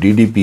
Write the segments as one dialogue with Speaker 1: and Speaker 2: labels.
Speaker 1: DDP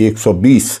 Speaker 1: 120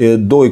Speaker 1: 2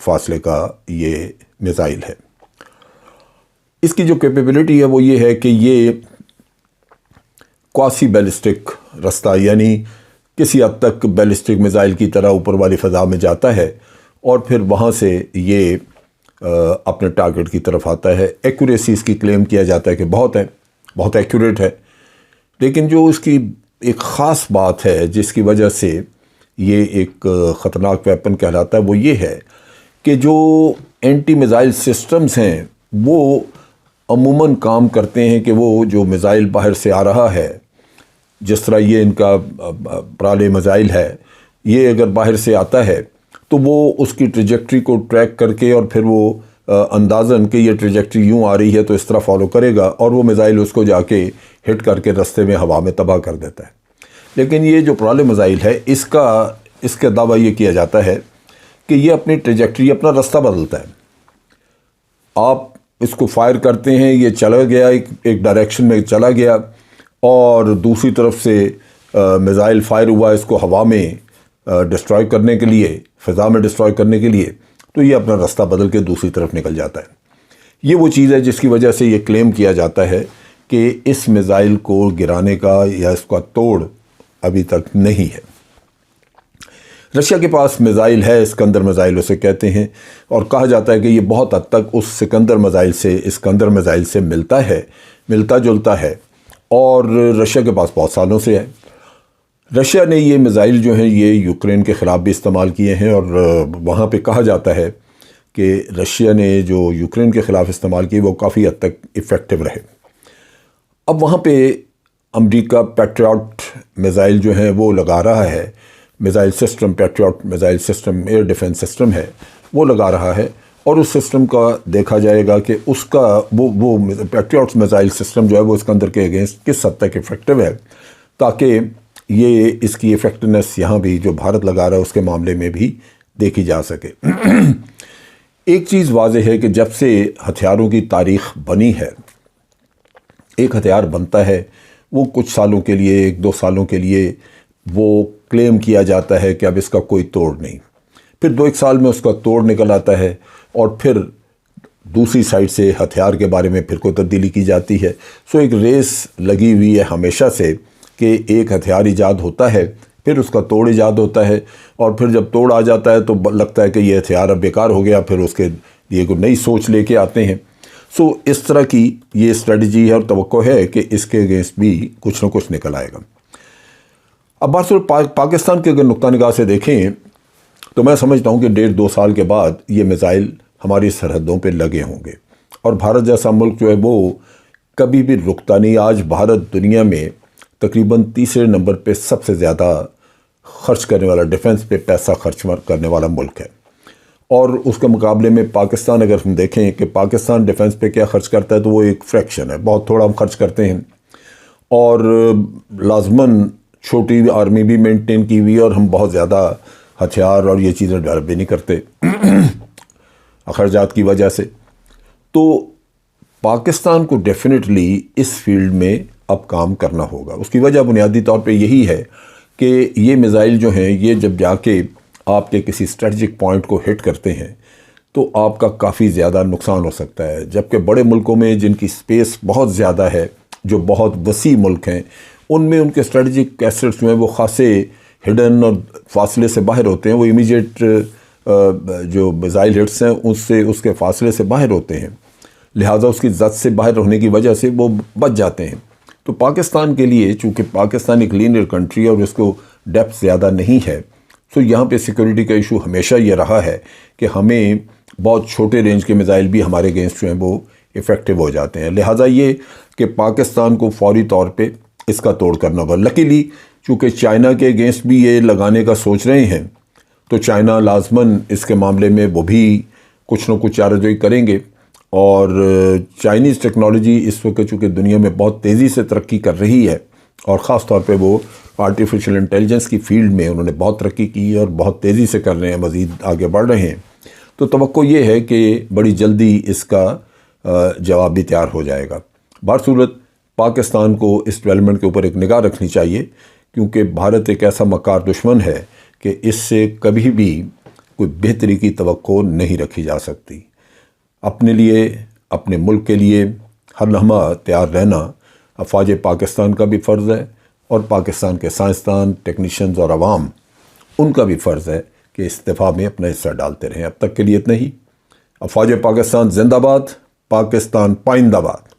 Speaker 1: فاصلے کا یہ میزائل ہے۔ اس کی جو کیپیبلٹی ہے وہ یہ ہے کہ یہ کواسی بیلسٹک رستہ، یعنی کسی حد تک بیلسٹک میزائل کی طرح اوپر والی فضا میں جاتا ہے اور پھر وہاں سے یہ اپنے ٹارگٹ کی طرف آتا ہے۔ ایکوریسی اس کی کلیم کیا جاتا ہے کہ بہت ایکوریٹ ہے، لیکن جو اس کی ایک خاص بات ہے جس کی وجہ سے یہ ایک خطرناک ویپن کہلاتا ہے وہ یہ ہے کہ جو اینٹی میزائل سسٹمز ہیں وہ عموماً کام کرتے ہیں کہ وہ جو میزائل باہر سے آ رہا ہے، جس طرح یہ ان کا پرالے میزائل ہے، یہ اگر باہر سے آتا ہے تو وہ اس کی ٹریجیکٹری کو ٹریک کر کے اور پھر وہ اندازاً کہ یہ ٹریجیکٹری یوں آ رہی ہے تو اس طرح فالو کرے گا اور وہ میزائل اس کو جا کے ہٹ کر کے رستے میں ہوا میں تباہ کر دیتا ہے۔ لیکن یہ جو پرالے میزائل ہے اس کا دعویٰ یہ کیا جاتا ہے کہ یہ اپنی ٹریجیکٹری، اپنا رستہ بدلتا ہے۔ آپ اس کو فائر کرتے ہیں، یہ چلا گیا ایک ڈائریکشن میں چلا گیا اور دوسری طرف سے میزائل فائر ہوا اس کو ہوا میں ڈسٹرائے کرنے کے لیے، فضا میں ڈسٹرائے کرنے کے لیے، تو یہ اپنا رستہ بدل کے دوسری طرف نکل جاتا ہے۔ یہ وہ چیز ہے جس کی وجہ سے یہ کلیم کیا جاتا ہے کہ اس میزائل کو گرانے کا یا اس کا توڑ ابھی تک نہیں ہے۔ رشیا کے پاس میزائل ہے، اسکندر میزائل اسے کہتے ہیں، اور کہا جاتا ہے کہ یہ بہت حد تک اس اسکندر میزائل سے ملتا جلتا ہے، اور رشیا کے پاس بہت سالوں سے ہے۔ رشیا نے یہ میزائل جو ہیں یہ یوکرین کے خلاف بھی استعمال کیے ہیں، اور وہاں پہ کہا جاتا ہے کہ رشیا نے جو یوکرین کے خلاف استعمال کیے وہ کافی حد تک ایفیکٹو رہے۔ اب وہاں پہ امریکہ پیٹریاٹ میزائل جو ہیں وہ لگا رہا ہے، missile system, patriot missile system, air defence system ہے، وہ لگا رہا ہے، اور اس سسٹم کا دیکھا جائے گا کہ اس کا وہ پیٹریاٹ میزائل سسٹم جو ہے وہ اسکندر کے اگینسٹ کس حد تک ایفیکٹو ہے، تاکہ یہ اس کی ایفیکٹونیس یہاں بھی جو بھارت لگا رہا ہے اس کے معاملے میں بھی دیکھی جا سکے۔ ایک چیز واضح ہے کہ جب سے ہتھیاروں کی تاریخ بنی ہے، ایک ہتھیار بنتا ہے وہ کچھ سالوں کے لیے، 1-2 سالوں کے لیے وہ کلیم کیا جاتا ہے کہ اب اس کا کوئی توڑ نہیں، پھر 2-1 سال میں اس کا توڑ نکل آتا ہے، اور پھر دوسری سائڈ سے ہتھیار کے بارے میں پھر کوئی تبدیلی کی جاتی ہے۔ سو ایک ریس لگی ہوئی ہے ہمیشہ سے کہ ایک ہتھیار ایجاد ہوتا ہے، پھر اس کا توڑ ایجاد ہوتا ہے، اور پھر جب توڑ آ جاتا ہے تو لگتا ہے کہ یہ ہتھیار اب بیکار ہو گیا، پھر اس کے لیے کوئی نئی سوچ لے کے آتے ہیں۔ سو اس طرح کی یہ اسٹریٹجی ہے، اور توقع ہے کہ اس کے اگینسٹ بھی کچھ نہ کچھ نکل آئے گا۔ اب بات پاکستان کے اگر نقطہ نگاہ سے دیکھیں تو میں سمجھتا ہوں کہ 1.5-2 سال کے بعد یہ میزائل ہماری سرحدوں پہ لگے ہوں گے، اور بھارت جیسا ملک جو ہے وہ کبھی بھی رکتا نہیں۔ آج بھارت دنیا میں تقریباً 3 نمبر پہ سب سے زیادہ خرچ کرنے والا، ڈیفنس پہ پیسہ خرچ کرنے والا ملک ہے، اور اس کے مقابلے میں پاکستان اگر ہم دیکھیں کہ پاکستان ڈیفنس پہ کیا خرچ کرتا ہے تو وہ ایک فریکشن ہے، بہت تھوڑا ہم خرچ کرتے ہیں، اور لازماً چھوٹی آرمی بھی مینٹین کی ہوئی ہے، اور ہم بہت زیادہ ہتھیار اور یہ چیزیں ڈیولپ بھی نہیں کرتے اخراجات کی وجہ سے۔ تو پاکستان کو ڈیفینیٹلی اس فیلڈ میں اب کام کرنا ہوگا۔ اس کی وجہ بنیادی طور پہ یہی ہے کہ یہ میزائل جو ہیں یہ جب جا کے آپ کے کسی اسٹریٹجک پوائنٹ کو ہٹ کرتے ہیں تو آپ کا کافی زیادہ نقصان ہو سکتا ہے، جبکہ بڑے ملکوں میں جن کی سپیس بہت زیادہ ہے، جو بہت وسیع ملک ہیں، ان میں ان کے اسٹریٹجک ایسٹس جو ہیں وہ خاصے ہڈن اور فاصلے سے باہر ہوتے ہیں، وہ امیجیٹ جو میزائل ہٹس ہیں اس کے فاصلے سے باہر ہوتے ہیں، لہٰذا اس کی زد سے باہر ہونے کی وجہ سے وہ بچ جاتے ہیں۔ تو پاکستان کے لیے چونکہ پاکستان ایک لینئر کنٹری ہے اور اس کو ڈیپتھ زیادہ نہیں ہے، سو یہاں پہ سیکورٹی کا ایشو ہمیشہ یہ رہا ہے کہ ہمیں بہت چھوٹے رینج کے میزائل بھی ہمارے اگینسٹ جو ہیں وہ ایفیکٹو ہو جاتے ہیں، لہٰذا یہ کہ پاکستان کو فوری طور پہ اس کا توڑ کرنا ہوگا۔ لکیلی چونکہ چائنا کے اگینسٹ بھی یہ لگانے کا سوچ رہے ہیں، تو چائنا لازماً اس کے معاملے میں وہ بھی کچھ نہ کچھ چارہ کریں گے، اور چائنیز ٹیکنالوجی اس وقت چونکہ دنیا میں بہت تیزی سے ترقی کر رہی ہے، اور خاص طور پہ وہ آرٹیفیشل انٹیلیجنس کی فیلڈ میں انہوں نے بہت ترقی کی ہے اور بہت تیزی سے کر رہے ہیں، مزید آگے بڑھ رہے ہیں، تو توقع یہ ہے کہ بڑی جلدی اس کا جواب بھی تیار ہو جائے گا۔ بہرصورت پاکستان کو اس ڈیولپمنٹ کے اوپر ایک نگاہ رکھنی چاہیے، کیونکہ بھارت ایک ایسا مکار دشمن ہے کہ اس سے کبھی بھی کوئی بہتری کی توقع نہیں رکھی جا سکتی۔ اپنے لیے، اپنے ملک کے لیے ہر لمحہ تیار رہنا افواج پاکستان کا بھی فرض ہے، اور پاکستان کے سائنسدان، ٹیکنیشینز اور عوام، ان کا بھی فرض ہے کہ اس دفاع میں اپنا حصہ ڈالتے رہیں۔ اب تک کے لیے اتنا ہی۔ افواج پاکستان زندہ باد، پاکستان پائندہ باد۔